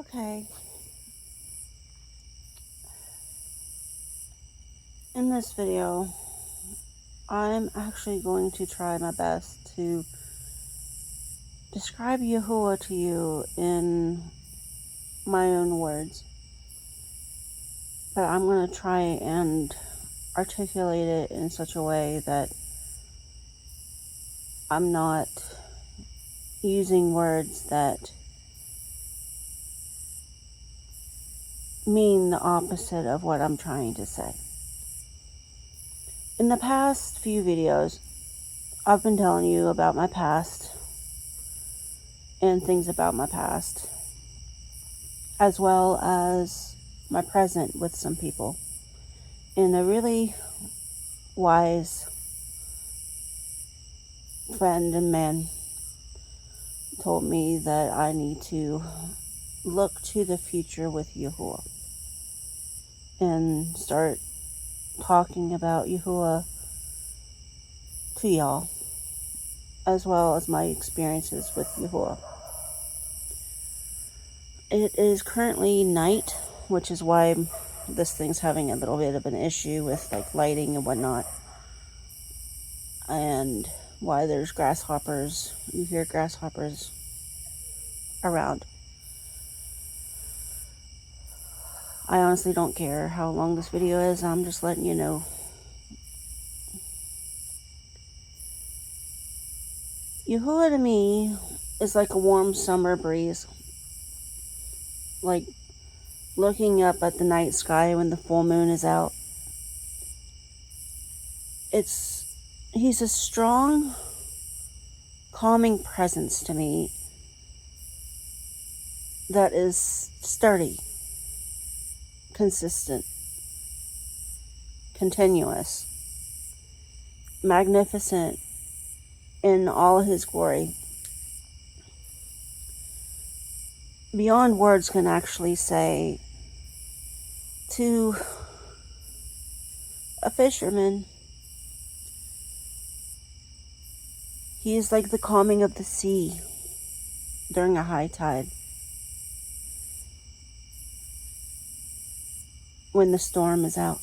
Okay. In this video, I'm actually going to try my best to describe Yahuah to you in my own words. But I'm going to try and articulate it in such a way that I'm not using words that mean the opposite of what I'm trying to say. In the past few videos, I've been telling you about my past and things about my past, as well as my present with some people. And a really wise friend and man told me that I need to look to the future with Yahuah and start talking about Yahuah to y'all, as well as my experiences with Yahuah. It is currently night, which is why this thing's having a little bit of an issue with like lighting and whatnot, and why there's grasshoppers. You hear grasshoppers around. I honestly don't care how long this video is. I'm just letting you know. Yahuah to me is like a warm summer breeze. Like looking up at the night sky when the full moon is out. He's a strong, calming presence to me that is sturdy, consistent, continuous, magnificent in all his glory. Beyond words can actually say to a fisherman, he is like the calming of the sea during a high tide. When the storm is out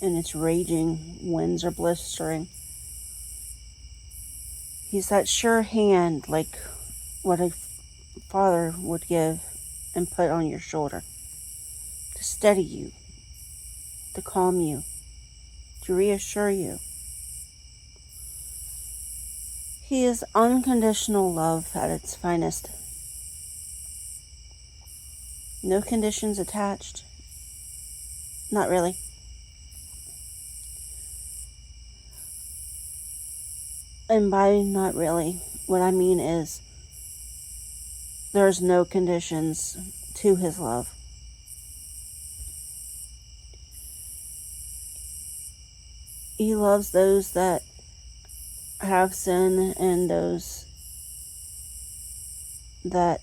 and it's raging, winds are blistering. He's that sure hand, like what a father would give and put on your shoulder to steady you, to calm you, to reassure you. He is unconditional love at its finest. No conditions attached. Not really. And by not really, what I mean is there's no conditions to his love. He loves those that have sin and those that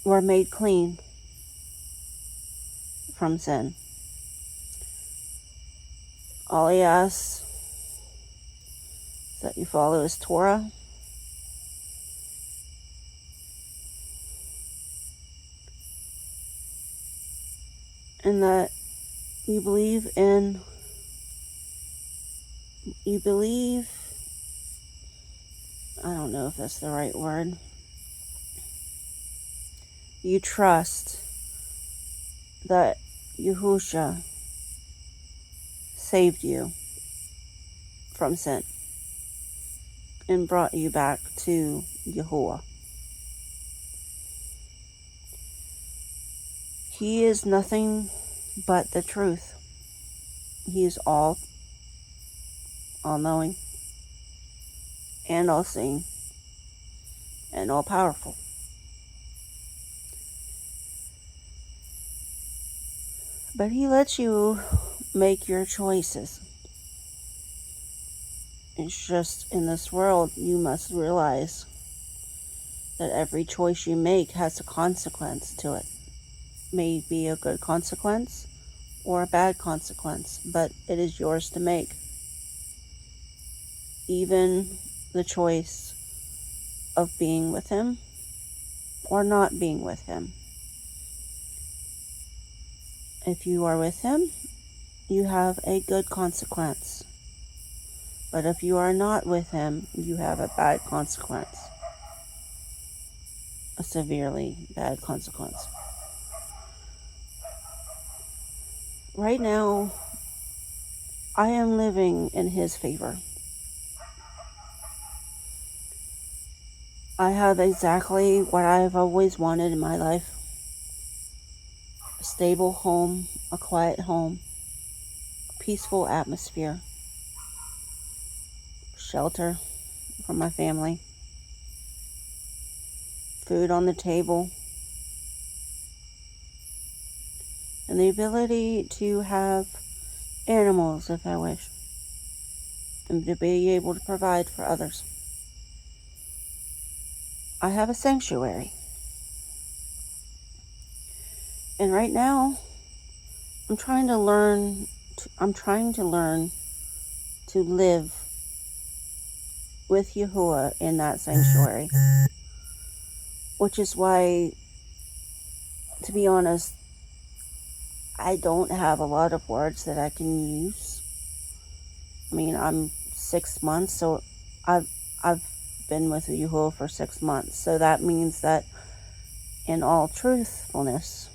were made clean from sin. All he asks is that you follow his Torah, and that you believe, I don't know if that's the right word, you trust that Yahushua saved you from sin and brought you back to Yahuah. He is nothing but the truth. He is all-knowing, and all-seeing, and all-powerful. But he lets you make your choices. It's just in this world, you must realize that every choice you make has a consequence to it. May be a good consequence or a bad consequence, but it is yours to make. Even the choice of being with him or not being with him. If you are with him, you have a good consequence. But if you are not with him, you have a bad consequence. A severely bad consequence. Right now, I am living in his favor. I have exactly what I've always wanted in my life. A stable home, a quiet home, a peaceful atmosphere, shelter for my family, food on the table, and the ability to have animals if I wish, and to be able to provide for others. I have a sanctuary. And right now, I'm trying to learn to live with Yahuah in that sanctuary. Which is why, to be honest, I don't have a lot of words that I can use. I mean, I'm 6 months, so I've been with Yahuah for 6 months. So that means that, in all truthfulness,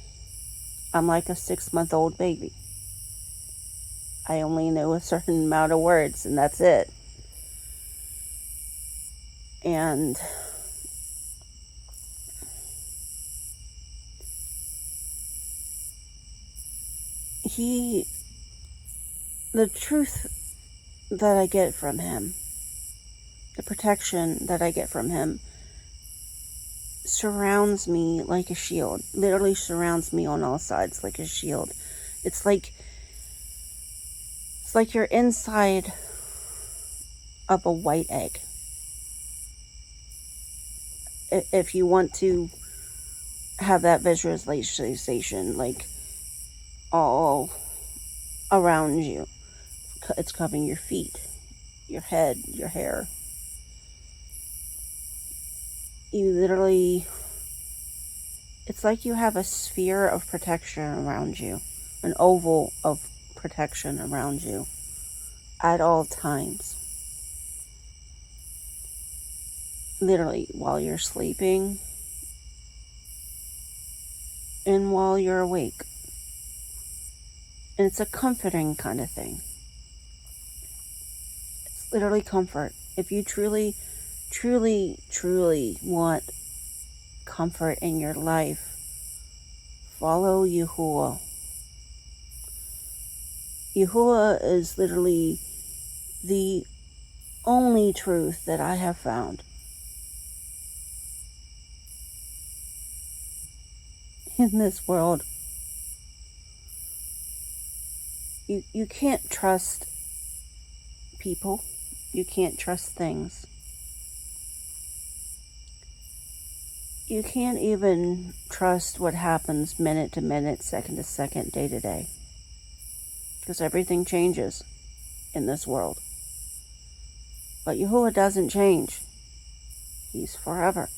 I'm like a 6-month-old baby. I only know a certain amount of words, and that's it. And the truth that I get from him, the protection that I get from him, surrounds me like a shield. Literally surrounds me on all sides like a shield. It's like you're inside of a white egg. If you want to have that visualization, like all around you, it's covering your feet, your head, your hair. You literally, it's like you have a sphere of protection around you, an oval of protection around you at all times. Literally, while you're sleeping and while you're awake. And it's a comforting kind of thing. It's literally comfort. If you truly, truly, truly want comfort in your life, follow Yahuah. Yahuah is literally the only truth that I have found in this world. You can't trust people. You can't trust things. You can't even trust what happens minute to minute, second to second, day to day. Because everything changes in this world. But Yahuah doesn't change. He's forever.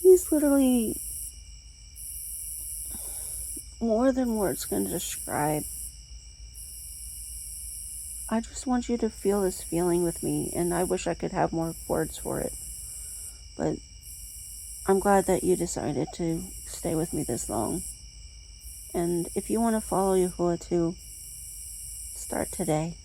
He's literally more than words can describe. I just want you to feel this feeling with me, and I wish I could have more words for it. But I'm glad that you decided to stay with me this long. And if you want to follow Yahuah too, start today.